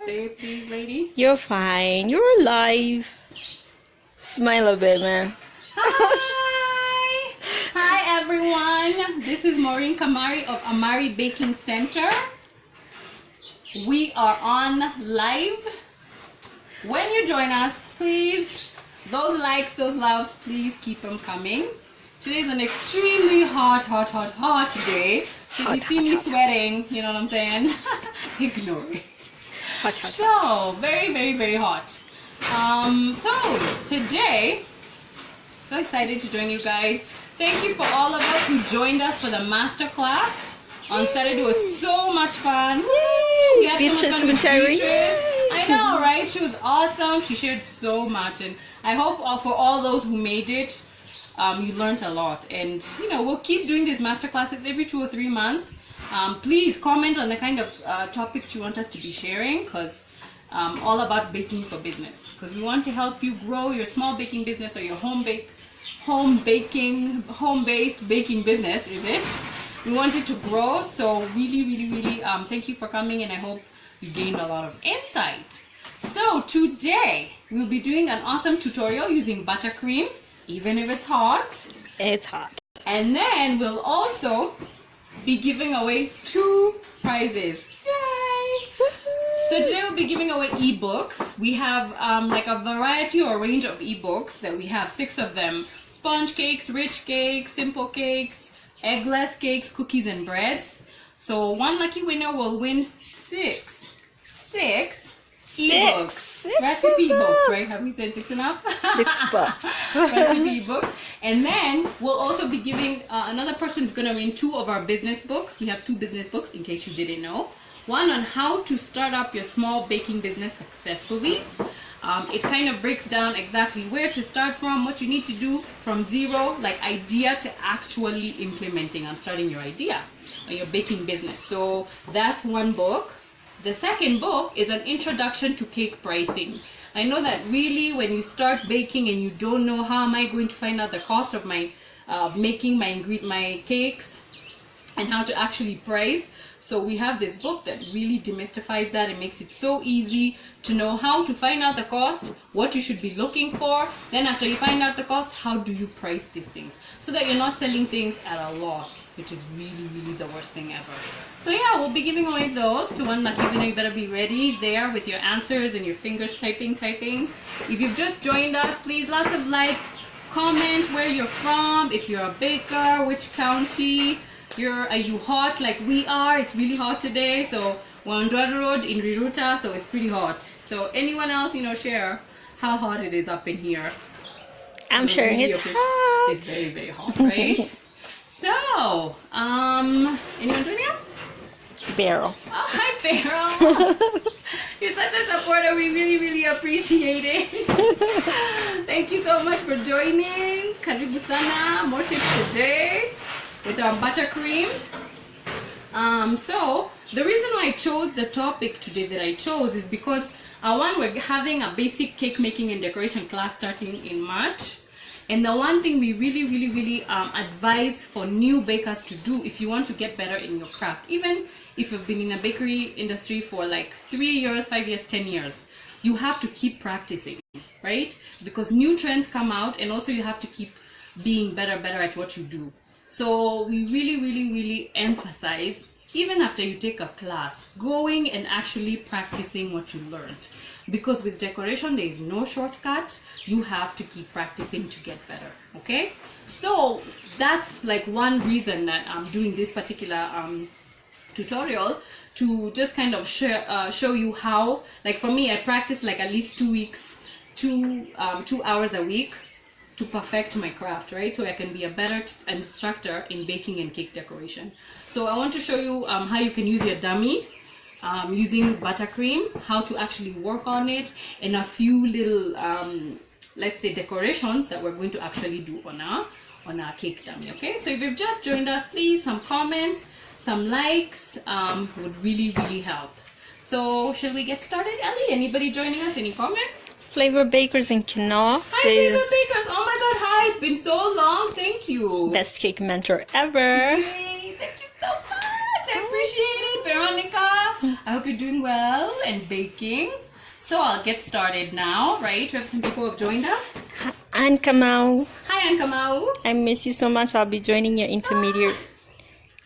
Say it, please, lady. You're fine. You're alive. Smile a bit, man. Hi! Hi, everyone. This is Maureen Kamari of Amari Baking Center. We are on live. When you join us, please, those likes, those loves, please keep them coming. Today is an extremely hot day. So if you see me sweating, you know what I'm saying? Ignore it. Hot. So, very hot. So today, so excited to join you guys. Thank you for all of us who joined us for the master class on Saturday. It was so much fun. We had so much fun with Beatrice. I know, right? She was awesome. She shared so much, and I hope for all those who made it, you learned a lot. And you know, we'll keep doing these master classes every 2 or 3 months. Please comment on the kind of topics you want us to be sharing, because all about baking for business, because we want to help you grow your small baking business or your home-based baking business, is it? We want it to grow. So really thank you for coming, and I hope you gained a lot of insight. So today we'll be doing an awesome tutorial using buttercream, even if it's hot. It's hot. And then we'll also be giving away 2 prizes. Yay! So today we'll be giving away ebooks. We have like a variety or range of ebooks that we have 6 of them. Sponge cakes, rich cakes, simple cakes, eggless cakes, cookies and breads. So one lucky winner will win 6 ebooks. Recipe books, right? Have we said 6 enough? 6 books. Recipe books. And then we'll also be giving, another person is going to win 2 of our business books. We have 2 business books, in case you didn't know. One on how to start up your small baking business successfully. It kind of breaks down exactly where to start from, what you need to do from zero, like idea to actually implementing and starting your idea or your baking business. So that's one book. The second book is an introduction to cake pricing. I know that really when you start baking and you don't know how am I going to find out the cost of my making my cakes and how to actually price. So we have this book that really demystifies that and makes it so easy to know how to find out the cost, what you should be looking for. Then after you find out the cost, how do you price these things so that you're not selling things at a loss, which is really the worst thing ever. So yeah, we'll be giving away those to one lucky winner. You better be ready there with your answers and your fingers typing. If you've just joined us, please, lots of likes, comment where you're from, if you're a baker, which county. Are you hot like we are? It's really hot today. So we're on Dwadu Road in Riruta, so it's pretty hot. So anyone else, you know, share how hot it is up in here. I'm sharing it's hot. It's very hot, right? So, anyone joining us? Beryl. Oh, hi, Beryl. You're such a supporter. We really appreciate it. Thank you so much for joining. Karibu sana. More tips today with our buttercream. So the reason why I chose the topic today that I chose is because we're having a basic cake making and decoration class starting in March. And the one thing we really advise for new bakers to do if you want to get better in your craft, even if you've been in the bakery industry for like 3 years, 5 years, 10 years, you have to keep practicing, right? Because new trends come out, and also you have to keep being better at what you do. So we really emphasize, even after you take a class, going and actually practicing what you learned. Because with decoration, there is no shortcut. You have to keep practicing to get better, okay? So that's like one reason that I'm doing this particular tutorial, to just kind of show you how, like for me, I practice like at least 2 weeks, 2 hours a week to perfect my craft, right? So I can be a better instructor in baking and cake decoration. So I want to show you how you can use your dummy using buttercream, how to actually work on it, and a few little, let's say, decorations that we're going to actually do on our cake dummy, okay? So if you've just joined us, please, some comments, some likes would really help. So shall we get started, Ellie? Anybody joining us? Any comments? Flavor Bakers in Kenough Hi, Flavor Bakers. Oh my God, hi. It's been so long. Thank you. Best cake mentor ever. Yay. Thank you so much. I appreciate it. Veronica, I hope you're doing well and baking. So I'll get started now, right? We have some people who have joined us. And Kamau. Hi, Aunt Kamau. I miss you so much. I'll be joining your intermediate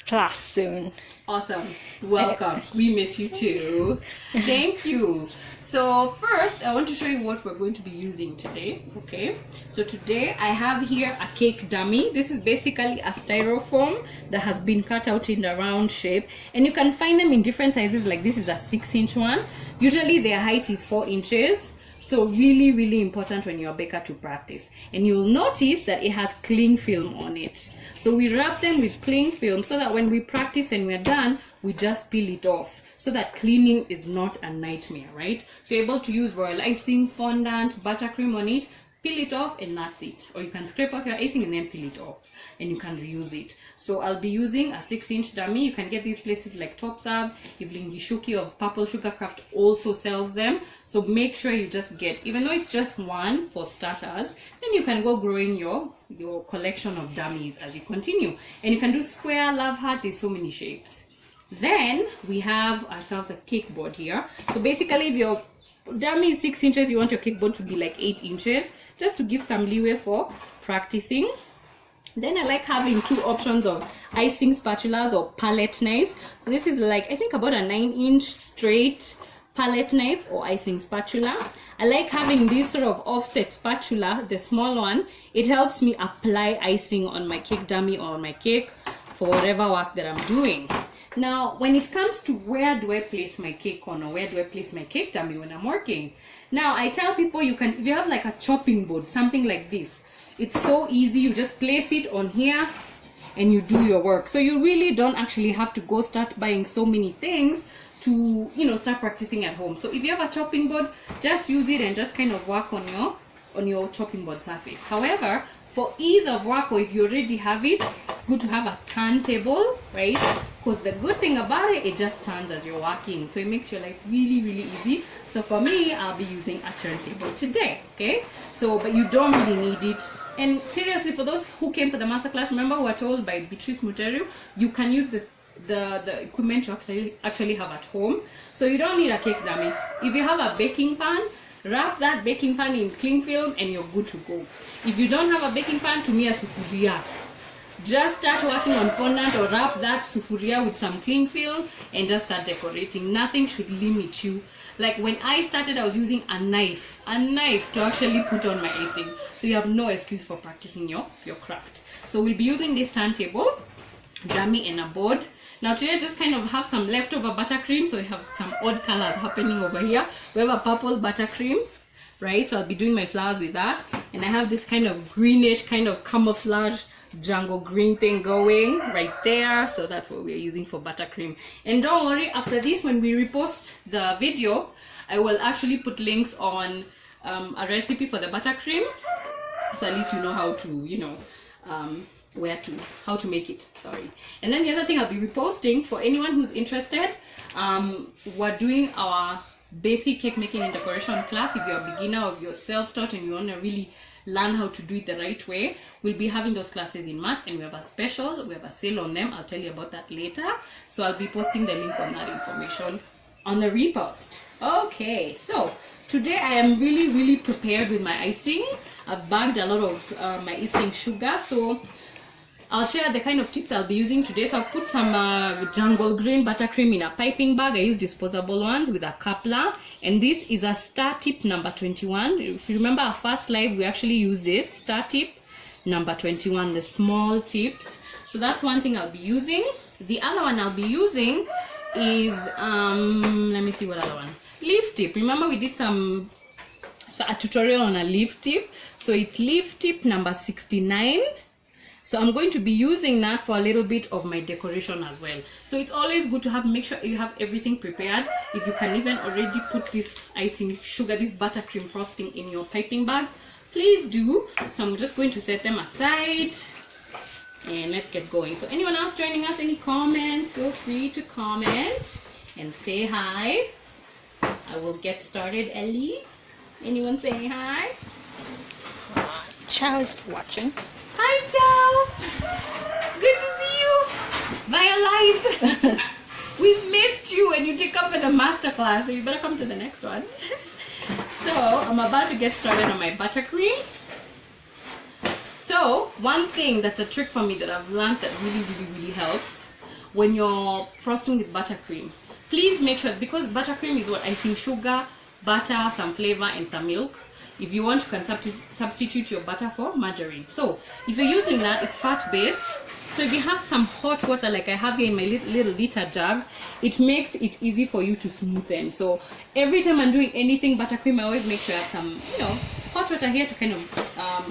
class soon. Awesome. Welcome. We miss you too. Thank you. So first, I want to show you what we're going to be using today. Okay. So today I have here a cake dummy. This is basically a styrofoam that has been cut out in a round shape, and you can find them in different sizes. Like this is a 6-inch one. Usually their height is 4 inches. So really important when you're a baker to practice. And you'll notice that it has cling film on it. So we wrap them with cling film so that when we practice and we're done, we just peel it off, so that cleaning is not a nightmare, right? So you're able to use royal icing, fondant, buttercream on it, peel it off, and that's it. Or you can scrape off your icing and then peel it off, and you can reuse it. So I'll be using a 6-inch dummy. You can get these places like TopSab. Evelyn Gishuki of Purple Sugar Craft also sells them. So make sure you just get, even though it's just one for starters, then you can go growing your collection of dummies as you continue. And you can do square, love heart, there's so many shapes. Then we have ourselves a cake board here. So basically, if your dummy is 6 inches, you want your cake board to be like 8 inches, just to give some leeway for practicing. Then I like having 2 options of icing spatulas or palette knives. So this is like, I think about a 9-inch straight palette knife or icing spatula. I like having this sort of offset spatula, the small one. It helps me apply icing on my cake dummy or on my cake for whatever work that I'm doing. Now, when it comes to where do I place my cake on, or where do I place my cake dummy when I'm working? Now, I tell people you can, if you have like a chopping board, something like this, it's so easy. You just place it on here and you do your work. So you really don't actually have to go start buying so many things to, start practicing at home. So if you have a chopping board, just use it and just kind of work on your chopping board surface. However, for ease of work, or if you already have it, it's good to have a turntable, right? Because the good thing about it just turns as you're working. So it makes your life really easy. So for me, I'll be using a turntable today, okay? So, but you don't really need it. And seriously, for those who came for the masterclass, remember we were told by Beatrice Muteru, you can use the equipment you actually have at home. So you don't need a cake dummy. If you have a baking pan, wrap that baking pan in cling film and you're good to go. If you don't have a baking pan, to me a sufuria. Just start working on fondant or wrap that sufuria with some cling film and just start decorating. Nothing should limit you. Like when I started, I was using a knife to actually put on my icing. So you have no excuse for practicing your craft. So we'll be using this turntable, dummy, and a board. Now today I just kind of have some leftover buttercream, so we have some odd colors happening over here. We have a purple buttercream, right? So I'll be doing my flowers with that. And I have this kind of greenish, kind of camouflage jungle green thing going right there. So that's what we're using for buttercream. And don't worry, after this, when we repost the video, I will actually put links on a recipe for the buttercream. So at least you know how to, how to make it, sorry. And then the other thing I'll be reposting for anyone who's interested, we're doing our basic cake making and decoration class. If you're a beginner or if you're self-taught and you want to really learn how to do it the right way, we'll be having those classes in March, and we have a sale on them. I'll tell you about that later. So I'll be posting the link on that information on the repost. Okay, so today I am really prepared with my icing. I've bagged a lot of my icing sugar, so I'll share the kind of tips I'll be using today. So I've put some jungle green buttercream in a piping bag. I use disposable ones with a coupler. And this is a star tip number 21. If you remember our first live, we actually used this star tip number 21, the small tips. So that's one thing I'll be using. The other one I'll be using is, let me see what other one. Leaf tip. Remember we did a tutorial on a leaf tip. So it's leaf tip number 69. So I'm going to be using that for a little bit of my decoration as well. So it's always good to make sure you have everything prepared. If you can even already put this icing sugar, this buttercream frosting in your piping bags, please do. So I'm just going to set them aside and let's get going. So anyone else joining us, any comments, feel free to comment and say hi. I will get started. Ellie, anyone saying hi? Chow is watching. Hi, Chow. Good to see you. Via live. We've missed you and you take up with the master class, so you better come to the next one. So I'm about to get started on my buttercream. So one thing that's a trick for me that I've learned that really helps when you're frosting with buttercream, please make sure, because buttercream is what icing sugar, butter, some flavor and some milk. If you want, you can substitute your butter for margarine. So if you're using that, it's fat based. So if you have some hot water like I have here in my little liter jug, it makes it easy for you to smoothen. So every time I'm doing anything buttercream, I always make sure I have some, hot water here to kind of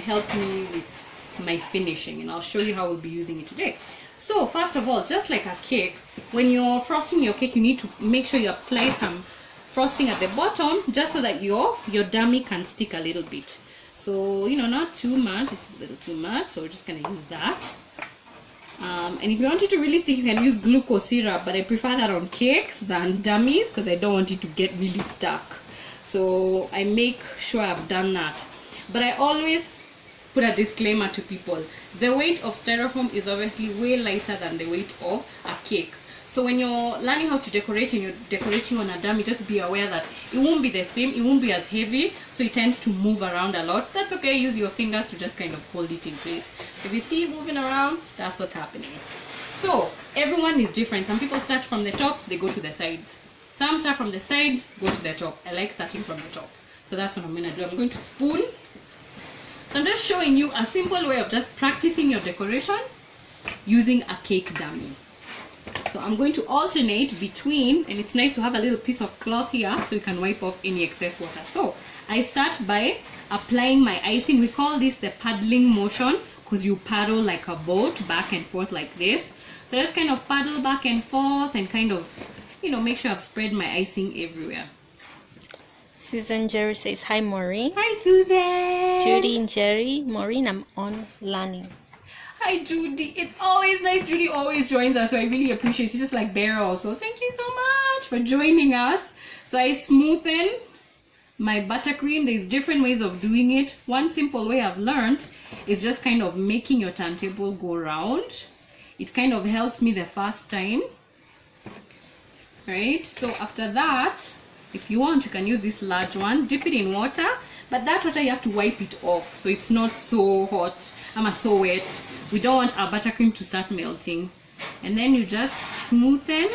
help me with my finishing, and I'll show you how we'll be using it today. So first of all, just like a cake, when you're frosting your cake, you need to make sure you apply some frosting at the bottom, just so that your dummy can stick a little bit. So not too much. This is a little too much, so we're just gonna use that. And if you want it to really stick, you can use glucose syrup, but I prefer that on cakes than dummies because I don't want it to get really stuck. So I make sure I've done that. But I always put a disclaimer to people: the weight of styrofoam is obviously way lighter than the weight of a cake. So when you're learning how to decorate and you're decorating on a dummy, just be aware that it won't be the same, it won't be as heavy, so it tends to move around a lot. That's okay, use your fingers to just kind of hold it in place. If you see it moving around, that's what's happening. So everyone is different. Some people start from the top, they go to the sides. Some start from the side, go to the top. I like starting from the top. So that's what I'm going to do. I'm going to spoon. So I'm just showing you a simple way of just practicing your decoration using a cake dummy. So I'm going to alternate between, and it's nice to have a little piece of cloth here so you can wipe off any excess water. So I start by applying my icing. We call this the paddling motion because you paddle like a boat back and forth like this. So I just kind of paddle back and forth and kind of, make sure I've spread my icing everywhere. Susan Jerry says, hi, Maureen. Hi, Susan. Judy and Jerry. Maureen, I'm on learning. Hi, Judy. It's always nice. Judy always joins us, so I really appreciate it. She's just like Bear also. Thank you so much for joining us. So I smoothen my buttercream. There's different ways of doing it. One simple way I've learned is just kind of making your turntable go round. It kind of helps me the first time. Right? So after that, if you want, you can use this large one, dip it in water, but that water you have to wipe it off so it's not so hot, so wet. We don't want our buttercream to start melting. And then you just smoothen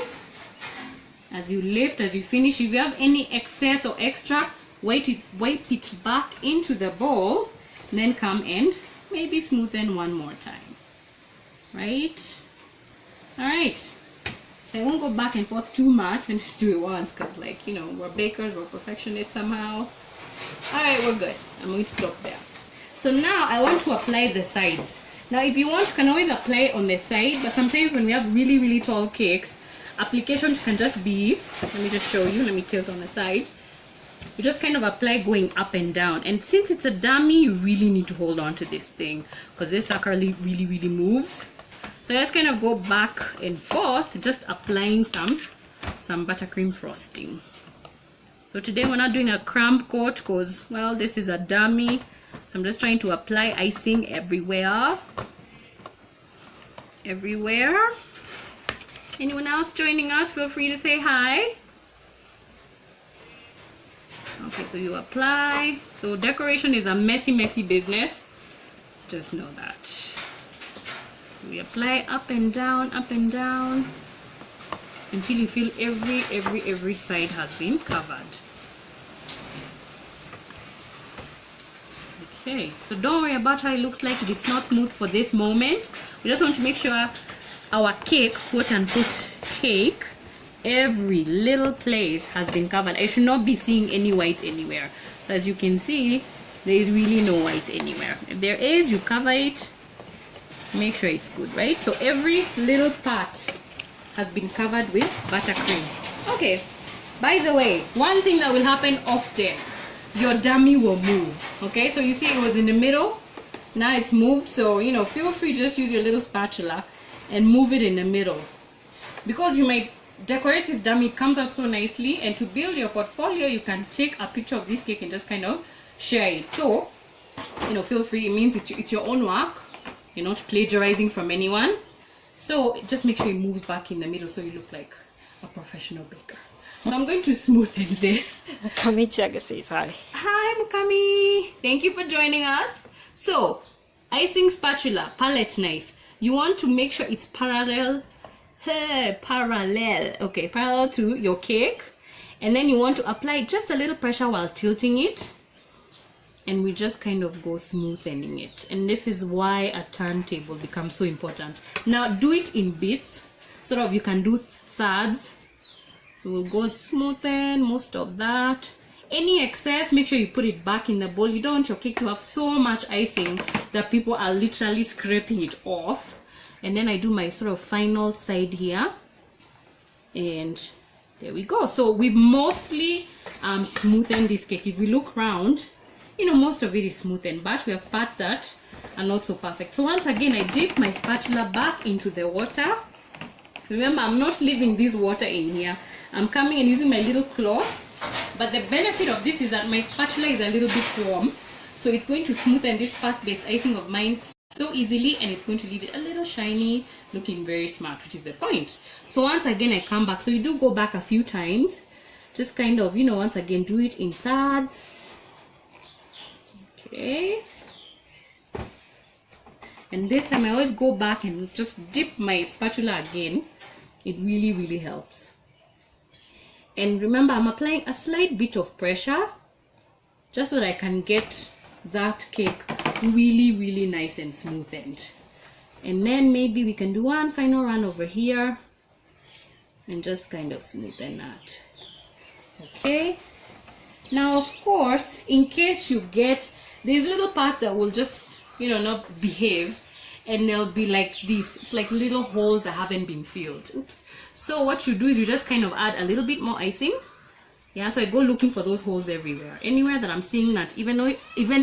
as you lift, as you finish. If you have any excess or extra, wipe it back into the bowl, and then come and maybe smoothen one more time. Right? Alright. So I won't go back and forth too much and just do it once because, we're bakers, we're perfectionists somehow. Alright, we're good. I'm going to stop there. So now I want to apply the sides. Now if you want, you can always apply on the side, but sometimes when we have really tall cakes, applications can just be, let me just show you, let me tilt on the side. You just kind of apply going up and down, and since it's a dummy, you really need to hold on to this thing because this sucker really moves. So I just kind of go back and forth, just applying some buttercream frosting. So today we're not doing a crumb coat because, well, this is a dummy. So I'm just trying to apply icing everywhere. Everywhere. Anyone else joining us, feel free to say hi. Okay, so you apply. So decoration is a messy business. Just know that. So we apply up and down until you feel every side has been covered. Okay, so don't worry about how it looks like if it's not smooth for this moment. We just want to make sure our cake, quote unquote cake, every little place has been covered. I should not be seeing any white anywhere. So as you can see, there is really no white anywhere. If there is, you cover it, make sure it's good, right? So every little part has been covered with buttercream. Okay, by the way, one thing that will happen often, your dummy will move. Okay, so you see it was in the middle, now it's moved. So feel free to just use your little spatula and move it in the middle, because you might decorate this dummy, it comes out so nicely, and to build your portfolio you can take a picture of this cake and just kind of share it. So feel free. It means it's your own work, you're not plagiarizing from anyone. So just make sure it moves back in the middle so you look like a professional baker. So I'm going to smoothen this. Mukami Chaga says hi. Hi Mukami, thank you for joining us. So icing spatula, palette knife, you want to make sure it's parallel to your cake, and then you want to apply just a little pressure while tilting it, and we just kind of go smoothening it. And this is why a turntable becomes so important. Now do it in bits, sort of, you can do thirds. So we'll go smoothen most of that. Any excess, make sure you put it back in the bowl. You don't want your cake to have so much icing that people are literally scraping it off. And then I do my sort of final side here, and there we go. So we've mostly smoothened this cake. If we look around, you know, most of it is smoothened, but we have parts that are not so perfect. So once again, I dip my spatula back into the water. Remember, I'm not leaving this water in here. I'm coming and using my little cloth. But the benefit of this is that my spatula is a little bit warm, so it's going to smoothen this fat-based icing of mine so easily, and it's going to leave it a little shiny, looking very smart, which is the point. So once again, I come back. So you do go back a few times, just kind of, you know, once again, do it in thirds. Okay. And this time I always go back and just dip my spatula again. It really, really helps. And remember, I'm applying a slight bit of pressure just so that I can get that cake really, really nice and smoothened. And then maybe we can do one final run over here and just kind of smoothen that. Okay. Now, of course, in case you get these little parts that will just, you know, not behave, and they'll be like this, it's like little holes that haven't been filled. Oops. So what you do is you just kind of add a little bit more icing. Yeah, so I go looking for those holes everywhere, anywhere that I'm seeing that even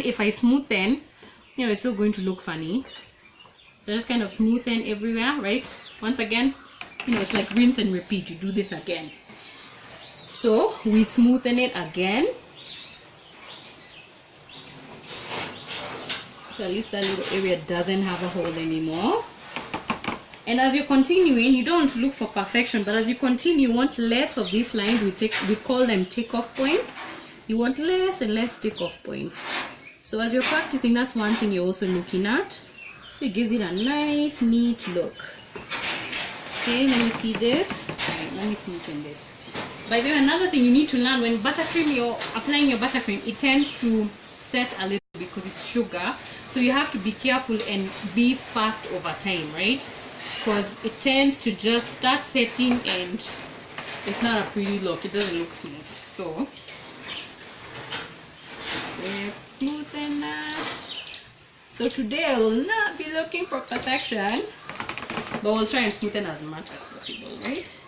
if I smoothen, you know, it's still going to look funny. So just kind of smoothen everywhere, right? Once again, you know, it's like rinse and repeat. You do this again. So we smoothen it again. So at least that little area doesn't have a hole anymore. And as you're continuing, you don't want to look for perfection, but as you continue, you want less of these lines. We call them takeoff points. You want less and less takeoff points. So as you're practicing, that's one thing you're also looking at. So it gives it a nice, neat look. Okay, let me see this. Right, let me smoothen this. By the way, another thing you need to learn, when buttercream, you're applying your buttercream, it tends to set a little because it's sugar. So you have to be careful and be fast over time, right? Because it tends to just start setting and it's not a pretty look. It doesn't look smooth. So let's smoothen that. So today I will not be looking for perfection, but we'll try and smoothen as much as possible, right?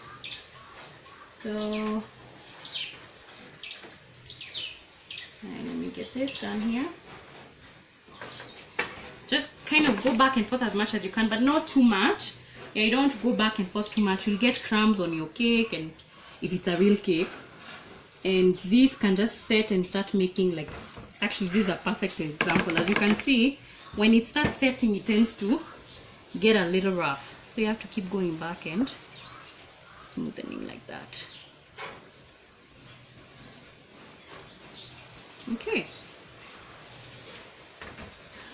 So let me get this done here. Just kind of go back and forth as much as you can, but not too much. Yeah, you don't want to go back and forth too much. You'll get crumbs on your cake, and if it's a real cake, and these can just set and start making, like, actually this is a perfect example. As you can see, when it starts setting, it tends to get a little rough, so you have to keep going back and smoothening like that. Okay.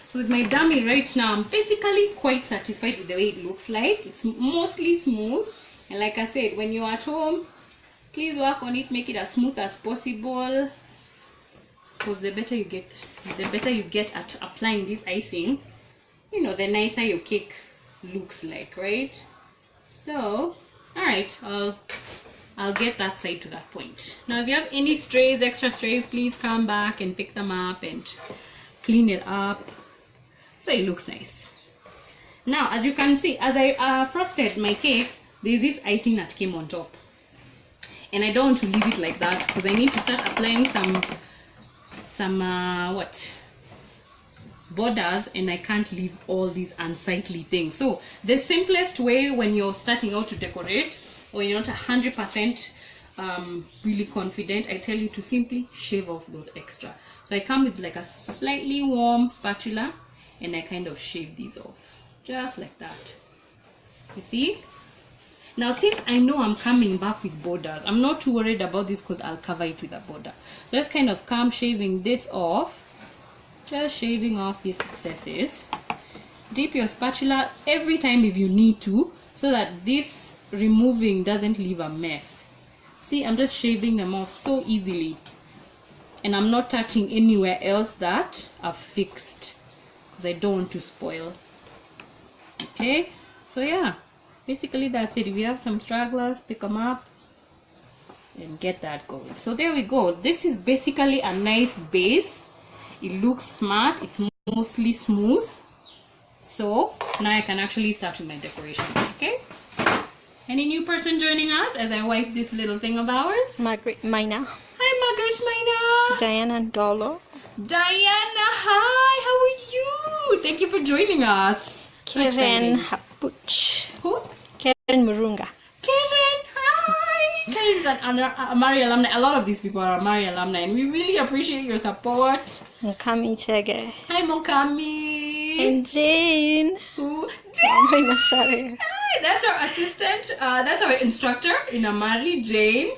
So with my dummy right now, I'm basically quite satisfied with the way it looks like. It's mostly smooth, and like I said, when you're at home, please work on it, make it as smooth as possible, because the better you get at applying this icing, you know, the nicer your cake looks like, right? So all right, I'll get that side to that point. Now if you have any strays, extra strays, please come back and pick them up and clean it up so it looks nice. Now as you can see, as I frosted my cake, there's this icing that came on top, and I don't want to leave it like that because I need to start applying some borders, and I can't leave all these unsightly things. So the simplest way when you're starting out to decorate, or you're not 100% really confident, I tell you to simply shave off those extra. So I come with like a slightly warm spatula and I kind of shave these off just like that. You see? Now, since I know I'm coming back with borders, I'm not too worried about this because I'll cover it with a border. So just kind of come shaving this off. Just shaving off these excesses. Dip your spatula every time if you need to, so that this removing doesn't leave a mess. See, I'm just shaving them off so easily. And I'm not touching anywhere else that I've fixed, because I don't want to spoil. Okay, so yeah, basically that's it. If you have some stragglers, pick them up and get that going. So there we go. This is basically a nice base. It looks smart. It's mostly smooth. So now I can actually start with my decorations. Okay, any new person joining us as I wipe this little thing of ours? Margaret Mina. Hi Margaret Mina. Diana Dolo. Diana, hi, how are you? Thank you for joining us. So Karen exciting. Hapuch. Who? Karen Murunga. Karen, hi. Karen's an Amari alumni. A lot of these people are Amari alumni, and we really appreciate your support. Mukami Chege. Hi Mokami. And Jane. Who? Oh Jane. my Masare. Hi, that's our assistant. That's our instructor in Amari, Jane.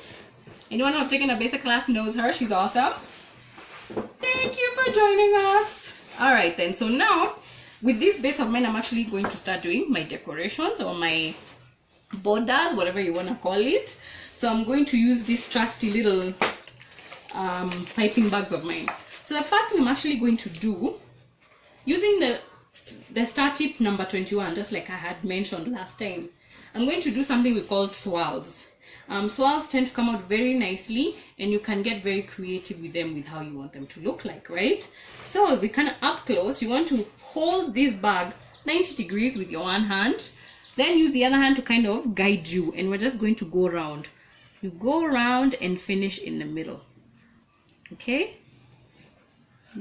Anyone who have taken a basic class knows her. She's awesome. Thank you for joining us. All right then. So now, with this base of mine, I'm actually going to start doing my decorations or my borders, whatever you want to call it. So I'm going to use these trusty little piping bags of mine. So the first thing I'm actually going to do, using the star tip number 21, just like I had mentioned last time, I'm going to do something we call swirls. Swirls tend to come out very nicely, and you can get very creative with them with how you want them to look like, right? So if we kind of up close, you want to hold this bag 90 degrees with your one hand, then use the other hand to kind of guide you, and we're just going to go around. You go around and finish in the middle. Okay,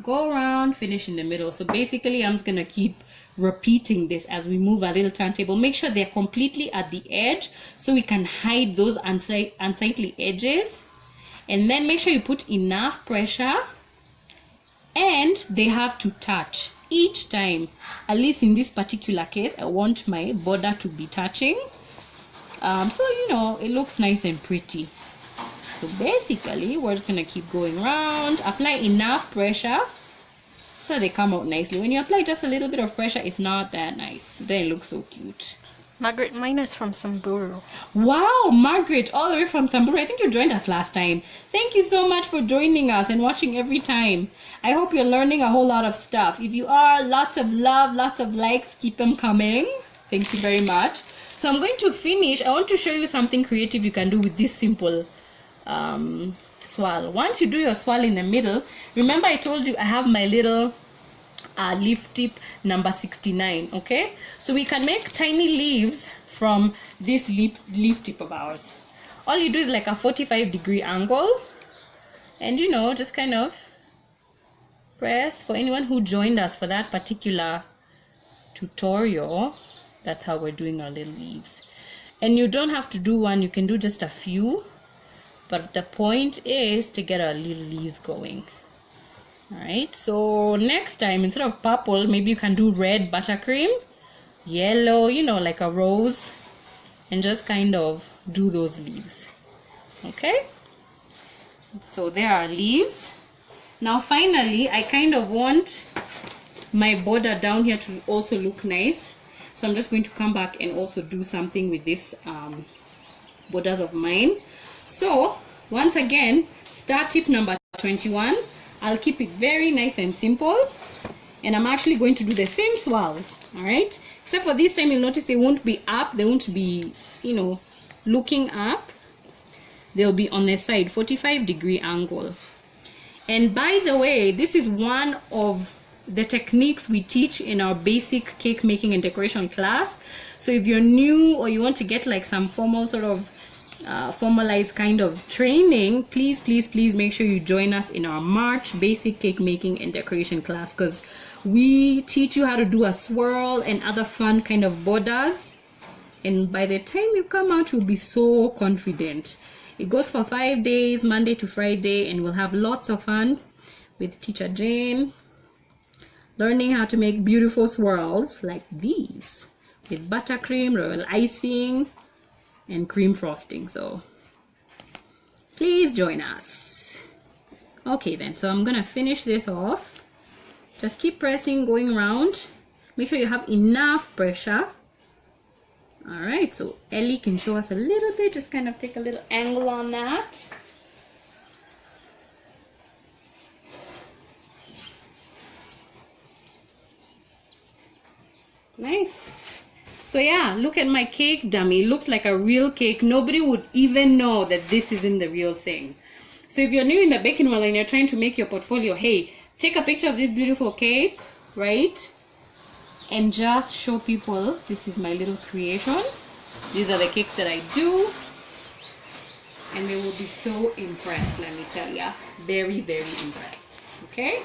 go around, finish in the middle. So basically I'm just gonna keep repeating this as we move our little turntable. Make sure they're completely at the edge so we can hide those unsightly edges, and then make sure you put enough pressure, and they have to touch each time. At least in this particular case, I want my border to be touching, so you know it looks nice and pretty. So basically we're just gonna keep going around, apply enough pressure so they come out nicely. When you apply just a little bit of pressure, it's not that nice. Then it looks so cute. Margaret Mina is from Samburu. Wow, Margaret, all the way from Samburu. I think you joined us last time. Thank you so much for joining us and watching every time. I hope you're learning a whole lot of stuff. If you are, lots of love, lots of likes. Keep them coming. Thank you very much. So I'm going to finish. I want to show you something creative you can do with this simple swirl. Once you do your swirl in the middle, remember I told you I have my little leaf tip number 69. Okay, so we can make tiny leaves from this leaf tip of ours. All you do is like a 45-degree angle, and you know, just kind of press. For anyone who joined us for that particular tutorial, that's how we're doing our little leaves. And you don't have to do one, you can do just a few, but the point is to get our little leaves going. Alright, so next time, instead of purple, maybe you can do red buttercream, yellow, you know, like a rose, and just kind of do those leaves. Okay, so there are leaves. Now finally, I kind of want my border down here to also look nice, so I'm just going to come back and also do something with this borders of mine. So once again, star tip number 21. I'll keep it very nice and simple, and I'm actually going to do the same swirls. All right, except for this time you'll notice they won't be up, they won't be, you know, looking up. They'll be on the side, 45-degree angle. And by the way, this is one of the techniques we teach in our basic cake making and decoration class. So if you're new or you want to get like some formal sort of formalized kind of training, please make sure you join us in our March basic cake making and decoration class, because we teach you how to do a swirl and other fun kind of borders, and by the time you come out you'll be so confident. It goes for 5 days, Monday to Friday, and we'll have lots of fun with teacher Jane, learning how to make beautiful swirls like these with buttercream, royal icing, and cream frosting. So please join us. Okay then, so I'm gonna finish this off. Just keep pressing, going around. Make sure you have enough pressure. All right, so Ellie can show us a little bit. Just kind of take a little angle on that. Nice. So yeah, look at my cake dummy. It looks like a real cake. Nobody would even know that this isn't the real thing. So if you're new in the baking world and you're trying to make your portfolio, hey, take a picture of this beautiful cake, right? And just show people, this is my little creation. These are the cakes that I do. And they will be so impressed, let me tell ya. Very, very impressed. Okay?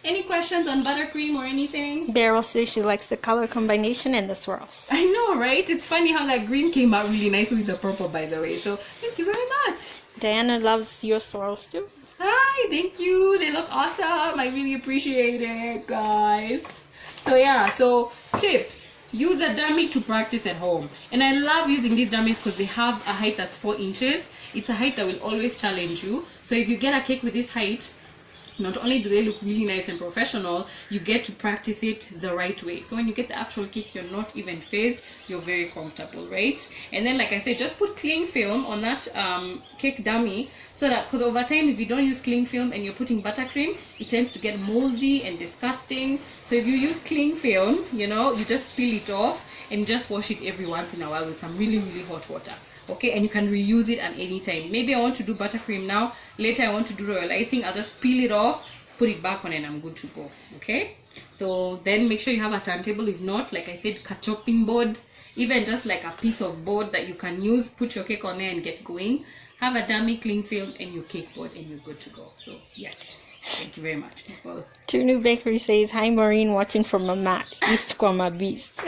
Any questions on buttercream or anything? Beryl says she likes the color combination and the swirls. I know, right? It's funny how that green came out really nice with the purple, by the way. So, thank you very much. Diana loves your swirls too. Hi, thank you. They look awesome. I really appreciate it, guys. So yeah, so tips. Use a dummy to practice at home. And I love using these dummies because they have a height that's 4 inches. It's a height that will always challenge you. So if you get a cake with this height, not only do they look really nice and professional, you get to practice it the right way. So when you get the actual cake, you're not even phased, you're very comfortable, right? And then, like I said, just put cling film on that cake dummy, so that, because over time, if you don't use cling film and you're putting buttercream, it tends to get moldy and disgusting. So if you use cling film, you know, you just peel it off and just wash it every once in a while with some really, really hot water. Okay, and you can reuse it at any time. Maybe I want to do buttercream now, later I want to do royal icing. I'll just peel it off, put it back on, and I'm good to go. Okay, so then make sure you have a turntable. If not, like I said, a chopping board, even just like a piece of board that you can use, put your cake on there and get going. Have a dummy, cling film, and your cake board, and you're good to go. So yes, thank you very much, people. Tunu Bakery says, hi Maureen, watching from a mat, East Kwama Beast.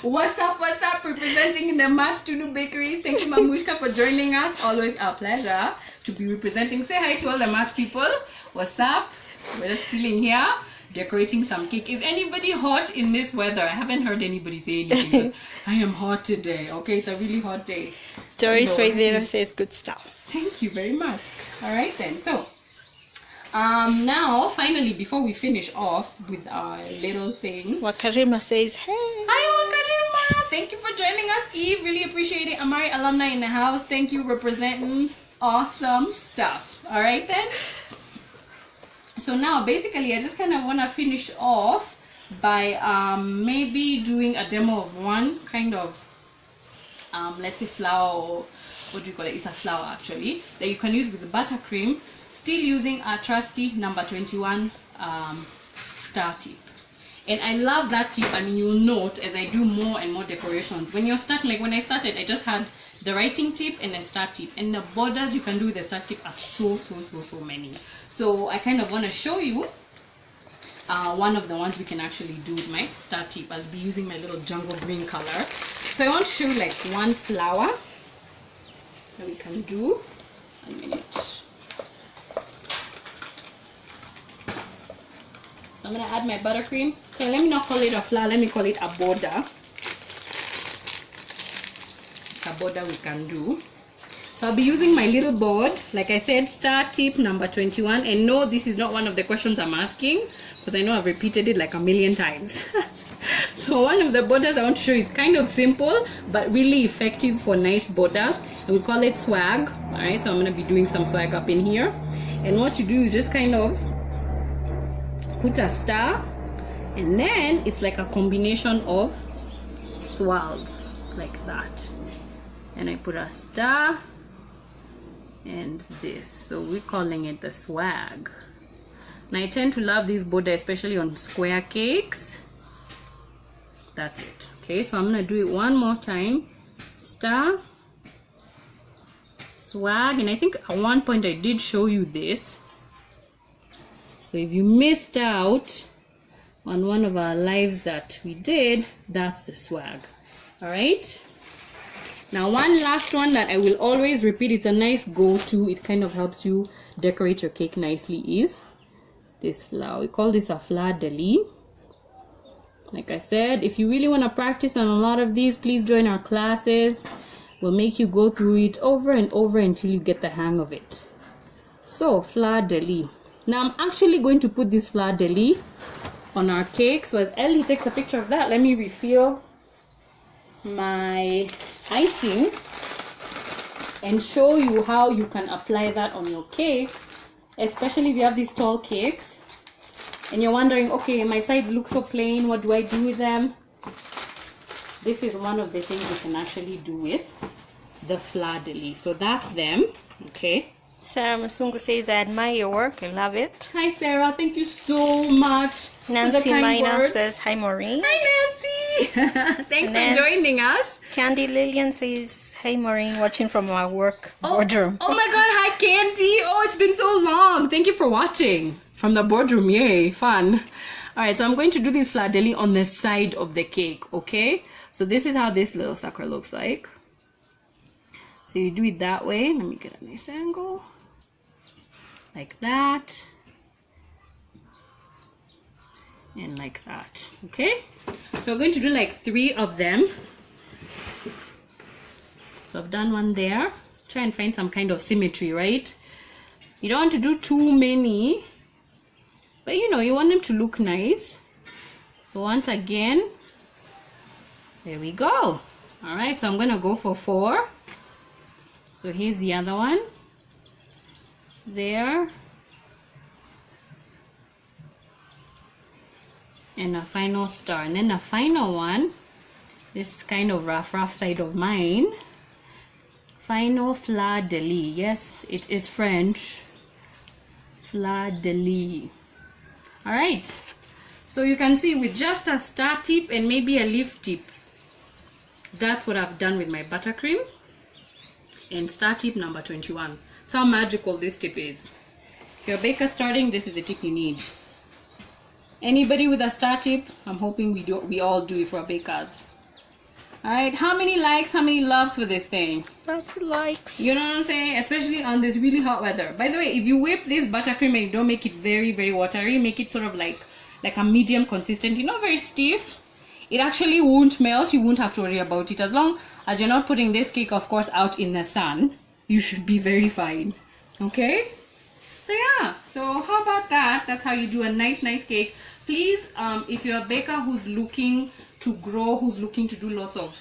What's up, representing in the match Tunu Bakeries. Thank you, Mamushka, for joining us. Always our pleasure to be representing. Say hi to all the match people. What's up? We're just chilling here, decorating some cake. Is anybody hot in this weather? I haven't heard anybody say anything. I am hot today. Okay, it's a really hot day. Doris right there says good stuff. Thank you very much. All right then, so now finally, before we finish off with our little thing, Wakarima says, hey. Hi Wakarima, thank you for joining us. Eve, really appreciate it. Amari alumni in the house, thank you, representing awesome stuff. All right then, so now basically I just kind of want to finish off by maybe doing a demo of one kind of let's say flour, or what do you call it? It's a flour actually that you can use with the buttercream, still using our trusty number 21 star tip. And I love that tip. I mean, you'll note as I do more and more decorations, when you're starting, like when I started, I just had the writing tip and a star tip, and the borders you can do with the star tip are so many. So I kind of want to show you one of the ones we can actually do with my star tip. I'll be using my little jungle green color. So I want to show you like one flower that we can do. 1 minute. I'm gonna add my buttercream. So let me not call it a flower, let me call it a border. It's a border we can do. So I'll be using my little board, like I said, star tip number 21. And no, this is not one of the questions I'm asking, because I know I've repeated it like a million times. So one of the borders I want to show you is kind of simple, but really effective for nice borders. And we call it swag. Alright, so I'm gonna be doing some swag up in here. And what you do is just kind of put a star, and then it's like a combination of swirls like that, and I put a star and this, so we're calling it the swag. And I tend to love this border, especially on square cakes. That's it. Okay, so I'm gonna do it one more time. Star, swag, and I think at one point I did show you this. So if you missed out on one of our lives that we did, that's the swag. All right. Now one last one that I will always repeat, it's a nice go-to, it kind of helps you decorate your cake nicely, is this flower. We call this a fleur de lis. Like I said, if you really want to practice on a lot of these, please join our classes. will make you go through it over and over until you get the hang of it. So fleur-de-lis. Now I'm actually going to put this fleur-de-lis on our cake. So as Ellie takes a picture of that, let me refill my icing and show you how you can apply that on your cake, especially if you have these tall cakes and you're wondering, okay, my sides look so plain, what do I do with them? This is one of the things you can actually do with the fleur-de-lis. So that's them. Okay, Sarah Masungu says, I admire your work. I love it. hi Sarah, thank you so much for the Nancy kind Mina words. says, hi, Maureen. Hi Nancy. Thanks And then- for joining us. Candy Lillian says, hey, Maureen, watching from our work boardroom. Oh my god, hi Candy. Oh, it's been so long. Thank you for watching from the boardroom. Yay, fun. All right, so I'm going to do this fleur-de-lis on the side of the cake. Okay, so this is how this little sucker looks like. So you do it that way. Let me get a nice angle like that and like that. Okay, so we're going to do like 3 of them. So I've done one there. Try and find some kind of symmetry, right? You don't want to do too many, but you know, you want them to look nice. So once again, there we go. All right, so I'm gonna go for 4. So here's the other one there, and a final star, and then the final one, this kind of rough side of mine, final fleur-de-lis. Yes, it is French, fleur-de-lis. All right, so you can see with just a star tip and maybe a leaf tip, that's what I've done with my buttercream. And star tip number 21. That's how magical this tip is. If you're a baker starting, this is the tip you need. Anybody with a star tip, I'm hoping we all do it for our bakers. All right, how many likes, how many loves for this thing? Lots of likes. You know what I'm saying? Especially on this really hot weather. By the way, if you whip this buttercream and you don't make it very, very watery, make it sort of like a medium consistency, not very stiff, it actually won't melt. You won't have to worry about it. As long as you're not putting this cake, of course, out in the sun, you should be very fine. Okay? So yeah, so how about that? That's how you do a nice cake. Please, if you're a baker who's looking to grow, who's looking to do lots of,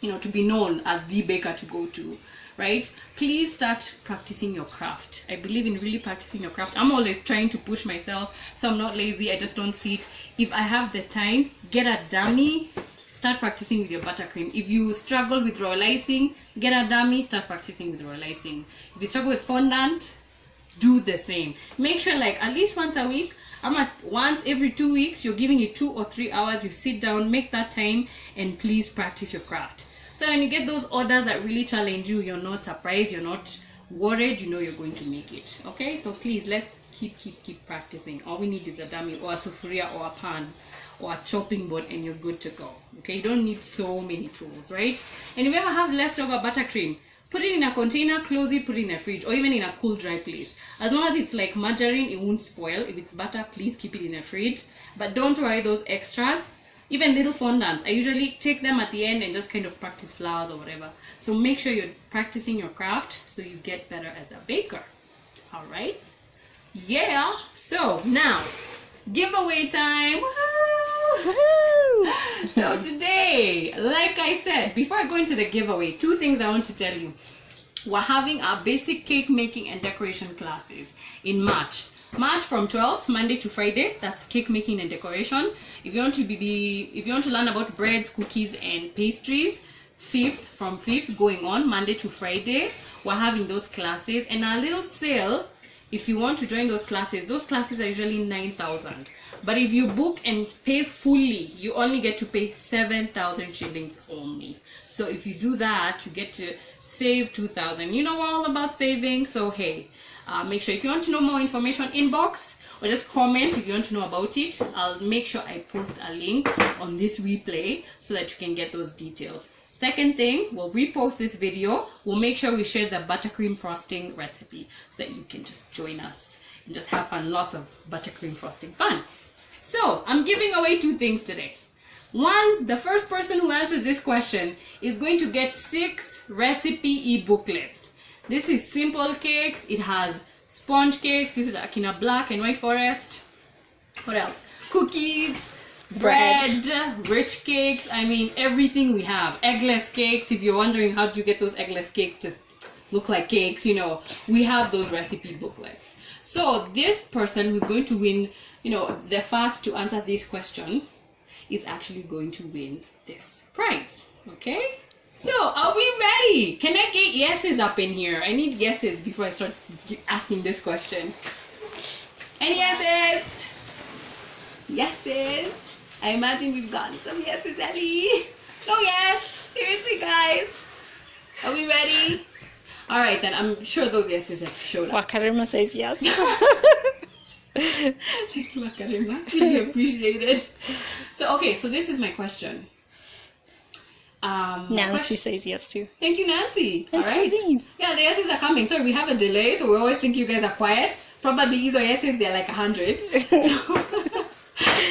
you know, to be known as the baker to go to, right? Please start practicing your craft. I believe in really practicing your craft. I'm always trying to push myself, so I'm not lazy. I just don't sit. If I have the time, get a dummy, start practicing with your buttercream. If you struggle with royal icing, get a dummy, start practicing with royal icing. If you struggle with fondant, do the same. Make sure like at least once a week, once every 2 weeks, you're giving it 2 or 3 hours. You sit down, make that time, and please practice your craft. So when you get those orders that really challenge you, you're not surprised, you're not worried, you know you're going to make it. Okay, so please let's keep practicing. All we need is a dummy or a sufuria or a pan or a chopping board and you're good to go. Okay, you don't need so many tools, right? And if you ever have leftover buttercream, put it in a container, close it, put it in a fridge or even in a cool dry place. As long as it's like margarine, it won't spoil. If it's butter, please keep it in a fridge, but don't worry those extras. Even little fondants, I usually take them at the end and just kind of practice flowers or whatever. So make sure you're practicing your craft so you get better as a baker. All right, yeah. So now giveaway time. Woohoo! So today, like I said, before I go into the giveaway, 2 things I want to tell you. We're having our basic cake making and decoration classes in March from 12th, Monday to Friday. That's cake making and decoration. If you want to learn about breads, cookies and pastries, from 5th going on, Monday to Friday, we're having those classes. And our little sale, if you want to join those classes are usually 9,000. But if you book and pay fully, you only get to pay 7,000 shillings only. So if you do that, you get to save 2,000. You know, we're all about saving. So hey, make sure if you want to know more information, inbox or just comment if you want to know about it. I'll make sure I post a link on this replay so that you can get those details. Second thing, we'll repost this video. We'll make sure we share the buttercream frosting recipe so that you can just join us and just have fun. Lots of buttercream frosting fun. So I'm giving away 2 things today. The first person who answers this question is going to get 6 recipe e-booklets. This is simple cakes. It has sponge cakes. This is like in a black and white forest. What else? Cookies, bread, rich cakes. I mean, everything we have. Eggless cakes. If you're wondering how do you get those eggless cakes to look like cakes, you know, we have those recipe booklets. So this person who's going to win, you know, the first to answer this question is actually going to win this prize. Okay? So, are we ready? Can I get yeses up in here? I need yeses before I start asking this question. Any yeses? Yeses? I imagine we've gotten some yeses, Ellie. No yes? Seriously, guys? Are we ready? Alright then, I'm sure those yeses have showed up. Wakarima says yes. Thank you, Wakarima. Really appreciate it. So, okay, so this is my question. Nancy says yes too. Thank you, Nancy. All right. Yeah, the yeses are coming. Sorry, we have a delay, so we always think you guys are quiet. Probably these are yeses, they're like 100.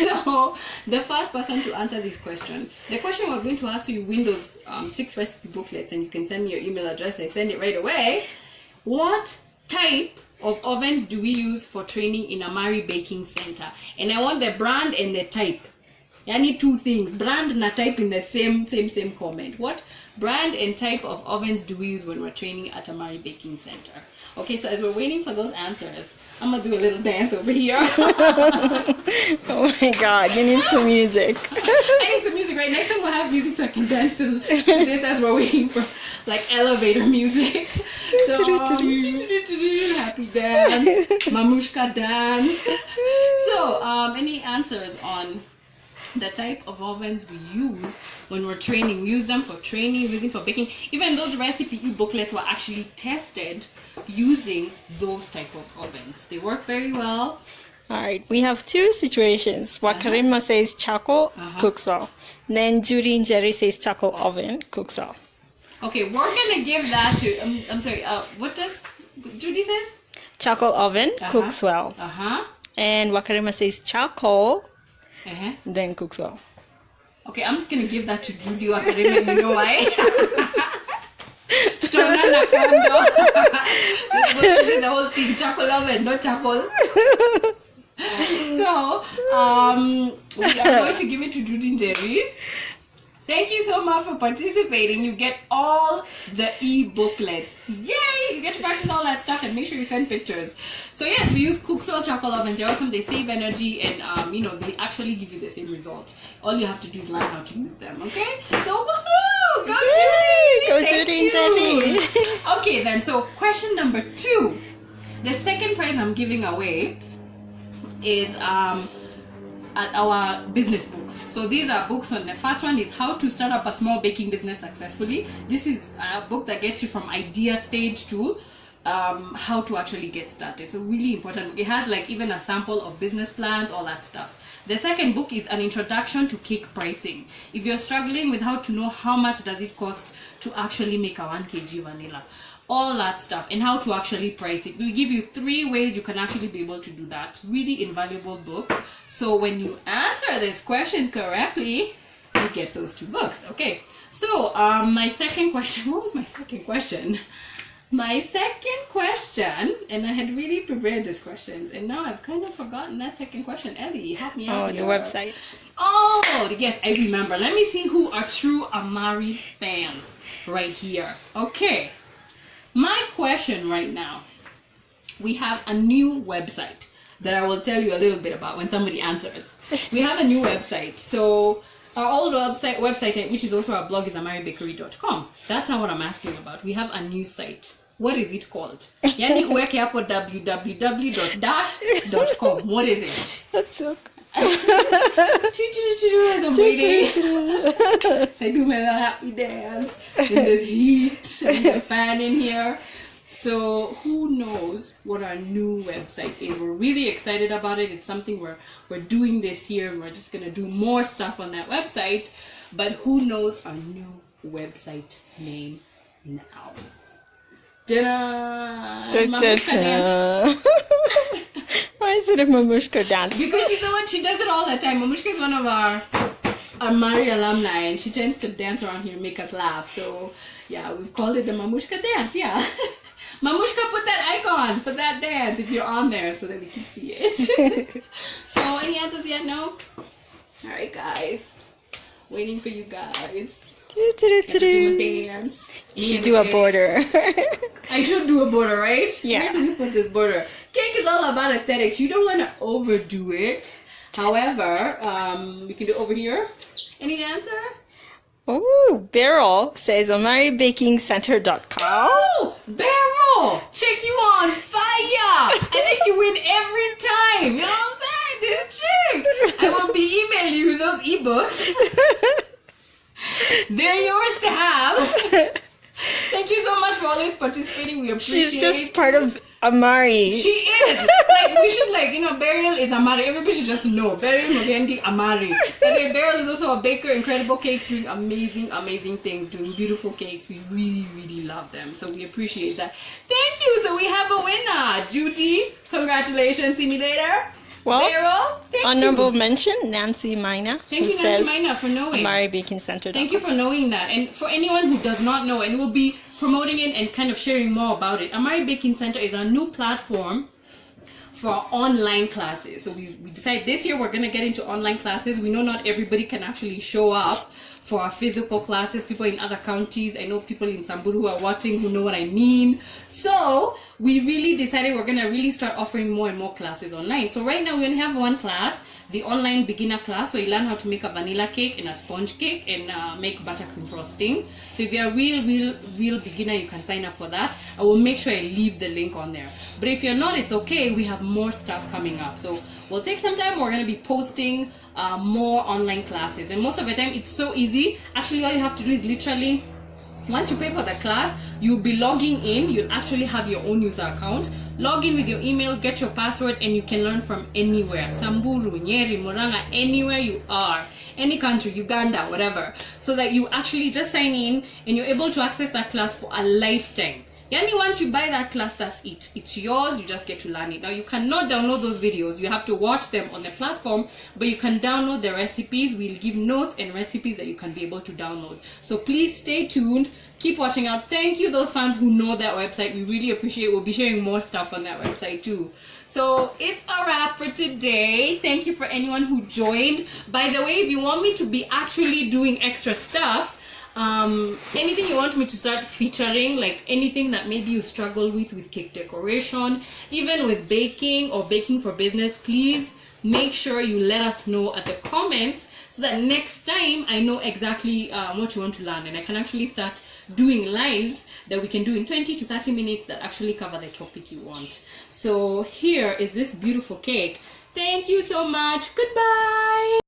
So, the first person to answer this question, the question we're going to ask you win those 6 recipe booklets, and you can send me your email address. I send it right away. What type of ovens do we use for training in Amari Baking Center? And I want the brand and the type. I need 2 things, brand and type in the same comment. What brand and type of ovens do we use when we're training at Amari Baking Center? Okay, so as we're waiting for those answers, I'm gonna do a little dance over here. Oh my god, you need some music. I need some music right next time. We'll have music so I can dance to this as we're waiting for like elevator music. So happy dance, mamushka dance. So any answers on the type of ovens we use when we're training? We use them for training, using for baking. Even those recipe e-booklets were actually tested using those type of ovens. They work very well. Alright, we have 2 situations. Wakarima says charcoal, cooks well. Then Judy and Jerry says charcoal oven, cooks well. Okay, we're gonna give that to I'm sorry, what does Judy says? Charcoal oven, cooks well. And Wakarima says charcoal, then cooks well. Okay, I'm just gonna give that to Judy Wakarima. You know why? This is the whole thing, charcoal oven, not charcoal. So, we are going to give it to Judy and Jerry. Thank you so much for participating. You get all the e-booklets. Yay! You get to practice all that stuff, and make sure you send pictures. So yes, we use Cooksoil charcoal ovens. They're awesome. They save energy, and you know, they actually give you the same result. All you have to do is learn how to use them. Okay? So woohoo! Go Judy! Go Judy and Jerry! Okay then. So question number 2. The second prize I'm giving away is at our business books. So these are books on the first one is how to start up a small baking business successfully. This is a book that gets you from idea stage to how to actually get started. It's a really important book. It has like even a sample of business plans, all that stuff. The second book is an introduction to cake pricing. If you're struggling with how to know how much does it cost to actually make a 1 kg vanilla, all that stuff, and how to actually price it. We give you 3 ways you can actually be able to do that. Really invaluable book. So when you answer this question correctly, you get those 2 books. Okay, so my second question, what was my second question? My second question, and I had really prepared these questions, and now I've kind of forgotten that second question. Ellie, help me out. Oh, the website. Oh, yes, I remember. Let me see who are true Amari fans right here. Okay. My question right now, we have a new website that I will tell you a little bit about when somebody answers. We have a new website. So our old website, which is also our blog, is amaribakery.com. That's not what I'm asking about. We have a new site. What is it called? Yani uweke hapo www.dash.com. What is it? That's so cool. As I'm waiting, I do my little happy dance in this heat. I need a fan in here. So who knows what our new website is? We're really excited about it. It's something we're doing this year, and we're just gonna do more stuff on that website. But who knows our new website name now? Ta-da! Why is it a Mamushka dance? Because she's the one, she does it all the time. Mamushka is one of our Amari alumni, and she tends to dance around here and make us laugh. So yeah, we've called it the Mamushka dance. Yeah. Mamushka, put that icon for that dance if you're on there so that we can see it. So any answers yet? No? Alright guys. Waiting for you guys. Dance. You should do a border. I should do a border, right? Yeah. Where do we put this border? Cake is all about aesthetics. You don't want to overdo it. However, we can do over here. Any answer? Oh, Beryl says AmariBakingCenter.com. Oh, Beryl! Check you on fire! I think you win every time. You know what I'm saying? This chick! I will be emailing you those ebooks. They're yours to have. Thank you so much for always participating. We appreciate it. She's just part of Amari. She is. Like, we should, like, you know, Beryl is Amari. Everybody should just know. Beryl Mugendi Amari. And then Beryl is also a baker, incredible cakes, doing amazing, amazing things, doing beautiful cakes. We really, really love them. So we appreciate that. Thank you. So we have a winner. Judy, congratulations. See me later. Well, Beryl, thank honorable you. mention, Nancy Mina. Thank you, Nancy Mina, for knowing. AmariBakingCenter.com. Thank you for knowing that. And for anyone who does not know, and we'll be promoting it and kind of sharing more about it, Amari Baking Center is a new platform for online classes. So we decided this year we're going to get into online classes. We know not everybody can actually show up for our physical classes. People in other counties, I know people in Samburu who are watching who know what I mean. So we really decided we're going to really start offering more and more classes online. So right now we only have one class, the online beginner class, where you learn how to make a vanilla cake and a sponge cake and make buttercream frosting. So if you're a real beginner, you can sign up for that. I will make sure I leave the link on there. But if you're not, it's okay. We have more stuff coming up. So we'll take some time. We're going to be posting more online classes, and most of the time it's so easy. Actually, all you have to do is literally, once you pay for the class, you'll be logging in. You'll actually have your own user account. Log in with your email, get your password, and you can learn from anywhere. Samburu, Nyeri, Muranga, anywhere you are, any country, Uganda, whatever. So that you actually just sign in and you're able to access that class for a lifetime. Yani once you buy that class, that's it. It's yours, you just get to learn it. Now you cannot download those videos. You have to watch them on the platform, but you can download the recipes. We'll give notes and recipes that you can be able to download. So please stay tuned. Keep watching out. Thank you those fans who know that website. We really appreciate it. We'll be sharing more stuff on that website too. So it's a wrap for today. Thank you for anyone who joined. By the way, if you want me to be actually doing extra stuff, anything you want me to start featuring, like anything that maybe you struggle with cake decoration, even with baking or baking for business, please make sure you let us know at the comments so that next time I know exactly what you want to learn, and I can actually start doing lives that we can do in 20 to 30 minutes that actually cover the topic you want. So here is this beautiful cake. Thank you so much. Goodbye.